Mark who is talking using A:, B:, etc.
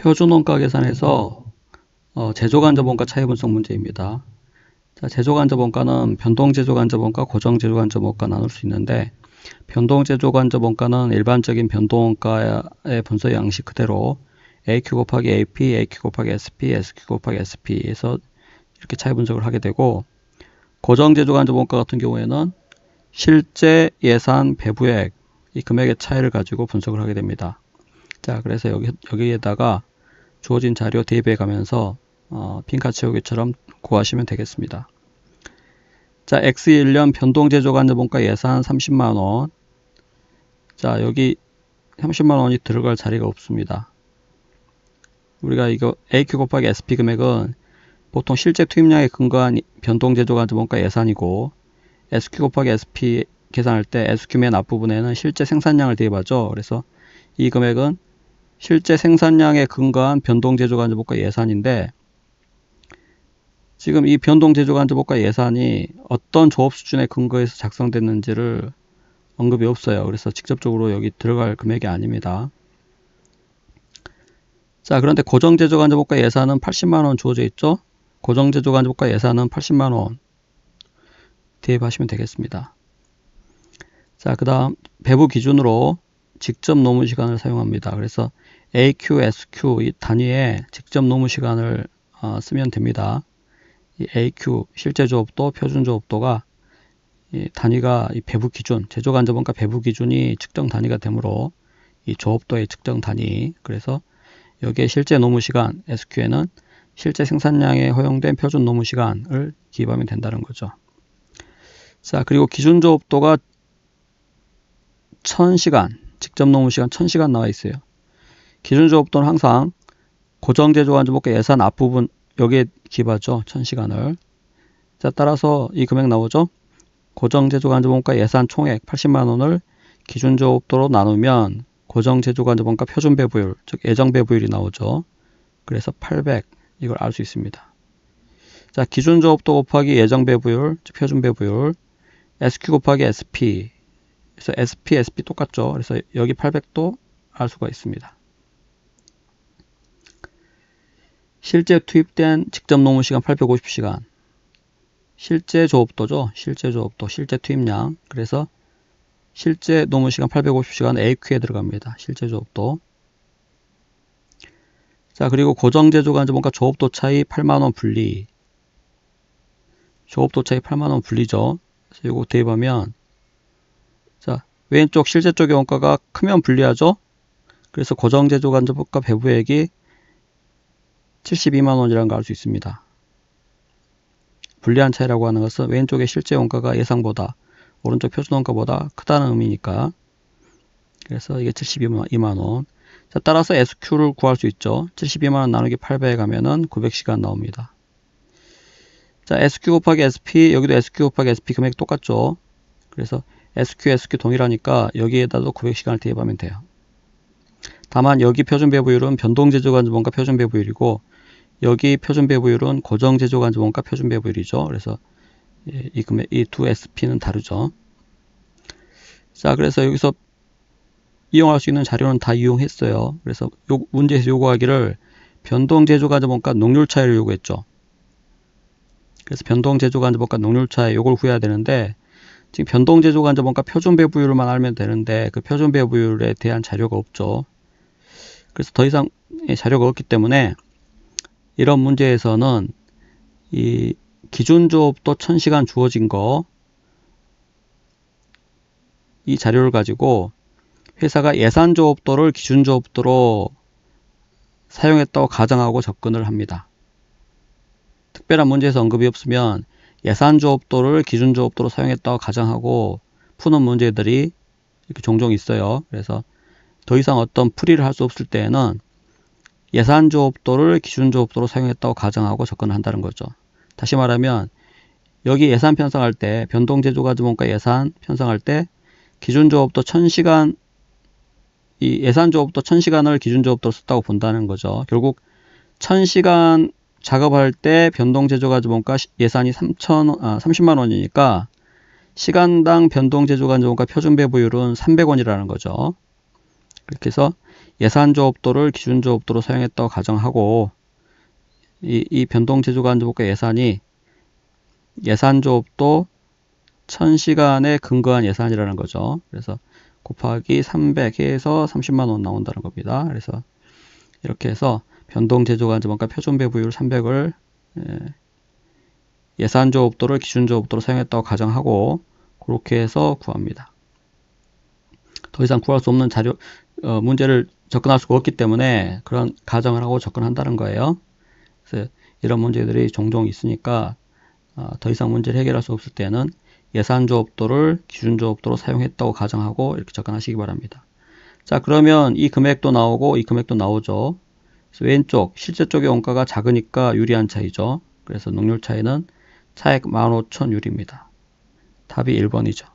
A: 표준원가 계산에서 제조간접원가 차이분석 문제입니다. 자, 제조간접원가는 변동제조간접원가, 고정제조간접원가 나눌 수 있는데, 변동제조간접원가는 일반적인 변동원가의 분석 양식 그대로 AQ 곱하기 AP, AQ 곱하기 SP, SQ 곱하기 SP에서 이렇게 차이 분석을 하게 되고, 고정제조간접원가 같은 경우에는 실제 예산 배부액, 이 금액의 차이를 가지고 분석을 하게 됩니다. 자, 그래서 여기에다가 주어진 자료 대입해 가면서 빈칸 채우기처럼 구하시면 되겠습니다. 자, X1년 변동제조간접원가 예산 30만원. 자, 여기 30만원이 들어갈 자리가 없습니다. 우리가 이거 AQ 곱하기 SP 금액은 보통 실제 투입량에 근거한 변동제조간접원가 예산이고, SQ 곱하기 SP 계산할 때 SQ 맨 앞부분에는 실제 생산량을 대입하죠. 그래서 이 금액은 실제 생산량에 근거한 변동제조간접원가 예산인데, 지금 이 변동제조간접원가 예산이 어떤 조업 수준에 근거해서 작성됐는지를 언급이 없어요. 그래서 직접적으로 여기 들어갈 금액이 아닙니다. 자, 그런데 고정제조간접원가 예산은 80만원 주어져 있죠. 고정제조간접원가 예산은 80만원 대입하시면 되겠습니다. 자, 그 다음 배부 기준으로 직접 노무 시간을 사용합니다. 그래서 AQ, SQ 이 단위에 직접 노무 시간을 쓰면 됩니다. 이 AQ 실제 조업도, 표준 조업도가 이 단위가 이 배부 기준, 제조간접원가 배부 기준이 측정 단위가 되므로 이 조업도의 측정 단위, 그래서 여기에 실제 노무 시간 SQ에는 실제 생산량에 허용된 표준 노무 시간을 기입하면 된다는 거죠. 자, 그리고 기준 조업도가 1000시간, 직접 노무 시간 1000시간 나와 있어요. 기준 조업도는 항상 고정제조간접원가 예산 앞부분 여기에 기입하죠. 1000시간을. 자, 따라서 이 금액 나오죠. 고정제조간접원가 예산 총액 80만원을 기준 조업도로 나누면 고정제조간접원가 표준 배부율, 즉 예정 배부율이 나오죠. 그래서 800 이걸 알 수 있습니다. 자, 기준 조업도 곱하기 예정 배부율, 즉 표준 배부율, SQ 곱하기 SP. 그래서 SP, SP 똑같죠. 그래서 여기 800도 알 수가 있습니다. 실제 투입된 직접 노무 시간 850시간. 실제 조업도죠. 실제 조업도, 실제 투입량. 그래서 실제 노무 시간 850시간 AQ에 들어갑니다. 실제 조업도. 자, 그리고 고정제조간접원가 조업도 차이 8만원 분리. 조업도 차이 8만원 분리죠. 그래서 이거 대입하면, 자, 왼쪽 실제 쪽의 원가가 크면 분리하죠. 그래서 고정제조간접원가 배부액이 72만원이라는 걸 알 수 있습니다. 불리한 차이라고 하는 것은 왼쪽의 실제 원가가 예상보다, 오른쪽 표준 원가보다 크다는 의미니까. 그래서 이게 72만원. 자, 따라서 SQ를 구할 수 있죠. 72만원 나누기 800에 가면은 900시간 나옵니다. 자, SQ 곱하기 SP, 여기도 SQ 곱하기 SP 금액이 똑같죠. 그래서 SQ 동일하니까 여기에다도 900시간을 대입하면 돼요. 다만 여기 표준 배부율은 변동제조간접원가 표준 배부율이고, 여기 표준 배부율은 고정제조간접원가 표준 배부율이죠. 그래서 이 금액, 이 두 SP는 다르죠. 자, 그래서 여기서 이용할 수 있는 자료는 다 이용했어요. 그래서 문제에서 요구하기를 변동제조간접원가 농률 차이를 요구했죠. 그래서 변동제조간접원가 농률 차이 요걸 구해야 되는데, 지금 변동제조간접원가 표준 배부율만 알면 되는데 그 표준 배부율에 대한 자료가 없죠. 그래서 더 이상 자료가 없기 때문에 이런 문제에서는 이 기준 조업도 1000시간 주어진 거, 이 자료를 가지고 회사가 예산 조업도를 기준 조업도로 사용했다고 가정하고 접근을 합니다. 특별한 문제에서 언급이 없으면 예산 조업도를 기준 조업도로 사용했다고 가정하고 푸는 문제들이 이렇게 종종 있어요. 그래서 더 이상 어떤 풀이를 할 수 없을 때에는 예산 조업도를 기준 조업도로 사용했다고 가정하고 접근을 한다는 거죠. 다시 말하면 여기 예산 편성할 때, 변동제조간접원가 예산 편성할 때 기준 조업도 1000시간, 이 예산 조업도 1000시간을 기준 조업도로 썼다고 본다는 거죠. 결국 1000시간 작업할 때 변동제조간접원가 예산이 30만원이니까 시간당 변동제조간접원가 표준 배부율은 300원이라는 거죠. 그렇게 해서 예산조업도를 기준조업도로 사용했다고 가정하고 이 변동제조간접목과 예산이 예산조업도 1000시간에 근거한 예산이라는 거죠. 그래서 곱하기 300 해서 30만 원 나온다는 겁니다. 그래서 이렇게 해서 변동제조간접목과 표준배부율 300을 예산조업도를 기준조업도로 사용했다고 가정하고 그렇게 해서 구합니다. 더 이상 구할 수 없는 문제를 접근할 수가 없기 때문에 그런 가정을 하고 접근한다는 거예요. 그래서 이런 문제들이 종종 있으니까 더 이상 문제를 해결할 수 없을 때는 예산조업도를 기준조업도로 사용했다고 가정하고 이렇게 접근하시기 바랍니다. 자, 그러면 이 금액도 나오고 이 금액도 나오죠. 그래서 왼쪽 실제 쪽의 원가가 작으니까 유리한 차이죠. 그래서 능률 차이는 차액 15,000유리입니다. 답이 1번이죠.